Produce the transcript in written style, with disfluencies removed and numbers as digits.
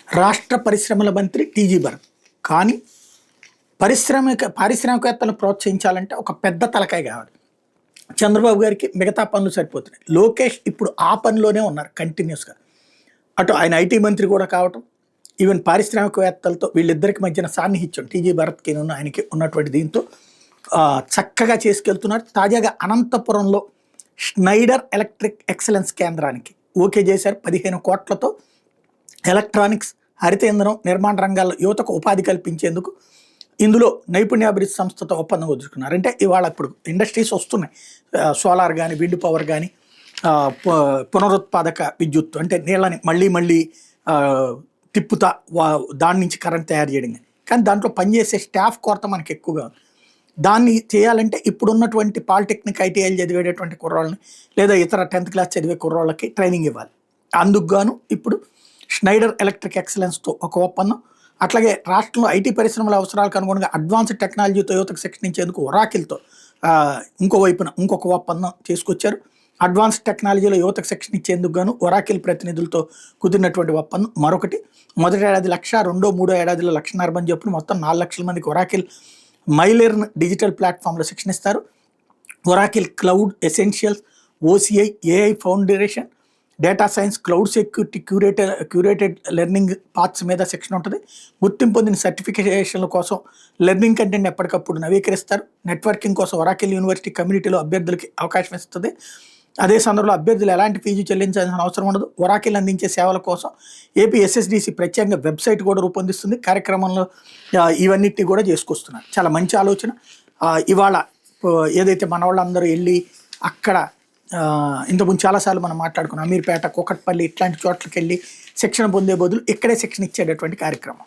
రాష్ట్ర పరిశ్రమల మంత్రి టీజీ భరత్. కానీ పారిశ్రామికవేత్తలను ప్రోత్సహించాలంటే ఒక పెద్ద తలకాయ కావాలి. చంద్రబాబు గారికి మిగతా పనులు సరిపోతున్నాయి. లోకేష్ ఇప్పుడు ఆ పనిలోనే ఉన్నారు కంటిన్యూస్గా. అటు ఆయన ఐటీ మంత్రి కూడా కావటం, ఈవెన్ పారిశ్రామికవేత్తలతో వీళ్ళిద్దరికి మధ్యన సాన్నిహిత్యం టీజీ భరత్కి ఆయనకి ఉన్నటువంటి దీంతో చక్కగా చేసుకెళ్తున్నారు. తాజాగా అనంతపురంలో స్నైడర్ ఎలక్ట్రిక్ ఎక్సలెన్స్ కేంద్రానికి ఓకే చేశారు. 15 కోట్లతో ఎలక్ట్రానిక్స్, హరిత ఇంధనం, నిర్మాణ రంగాల్లో యువతకు ఉపాధి కల్పించేందుకు ఇందులో నైపుణ్యాభివృద్ధి సంస్థతో ఒప్పందం కుదుర్చుకున్నారు. అంటే ఇవాళ ఇప్పుడు ఇండస్ట్రీస్ వస్తున్నాయి, సోలార్ కానీ, విండ్ పవర్ కానీ, పునరుత్పాదక విద్యుత్ అంటే నీళ్ళని మళ్ళీ తిప్పుతా దాని నుంచి కరెంట్ తయారు చేయడం. కానీ దాంట్లో పనిచేసే స్టాఫ్ కొరత మనకి ఎక్కువగా ఉంది. దాన్ని చేయాలంటే ఇప్పుడున్నటువంటి పాలిటెక్నిక్, ఐటీఐలు చదివేటటువంటి కుర్రాళ్ళని లేదా ఇతర 10th క్లాస్ చదివే కుర్రాళ్ళకి ట్రైనింగ్ ఇవ్వాలి. అందుకు గాను ఇప్పుడు స్నైడర్ ఎలక్ట్రిక్ ఎక్సలెన్స్తో ఒక ఒప్పందం, అట్లాగే రాష్ట్రంలో ఐటీ పరిశ్రమల అవసరాలకు అనుగుణంగా అడ్వాన్స్డ్ టెక్నాలజీతో యువతకు శిక్షణ ఇచ్చేందుకు ఒరాకిల్తో ఇంకొక ఒప్పందం తీసుకొచ్చారు. అడ్వాన్స్డ్ టెక్నాలజీలో యువతకు శిక్షణ ఇచ్చేందుకు గాను ఒరాకిల్ ప్రతినిధులతో కుదిరినటువంటి ఒప్పందం మరొకటి. మొదటి ఏడాది 1,00,000, రెండో మూడో ఏడాదిలో 1,50,000 మంది చెప్పును మొత్తం 4 లక్షల మందికి ఒరాకిల్ మైలెర్న్ డిజిటల్ ప్లాట్ఫామ్లో శిక్షణ ఇస్తారు. Oracle cloud essentials, OCI, AI foundation, data science, cloud security, curated learning paths మీద శిక్షణ ఉంటుంది. గుర్తింపు పొందిన సర్టిఫికేషన్ల కోసం లెర్నింగ్ కంటెంట్ ఎప్పటికప్పుడు నవీకరిస్తారు. నెట్వర్కింగ్ కోసం ఒరాకిల్ యూనివర్సిటీ కమ్యూనిటీలో అభ్యర్థులకి అవకాశం ఇస్తుంది. అదే సందర్భంలో అభ్యర్థులు ఎలాంటి ఫీజు చెల్లించాల్సిన అవసరం ఉండదు. ఒరాకిల్ అందించే సేవల కోసం ఏపీ SSDC ప్రత్యేకంగా వెబ్సైట్ కూడా రూపొందిస్తుంది. కార్యక్రమంలో ఇవన్నిటిని కూడా చేసుకొస్తున్నారు. చాలా మంచి ఆలోచన. ఇవాళ ఏదైతే మన వాళ్ళందరూ వెళ్ళి అక్కడ ఇంతకుముందు చాలాసార్లు మనం మాట్లాడుకున్నాం, అమీర్పేట, కూకట్పల్లి ఇట్లాంటి చోట్లకి వెళ్ళి శిక్షణ పొందే బదులు ఇక్కడే శిక్షణ ఇచ్చేటటువంటి కార్యక్రమం.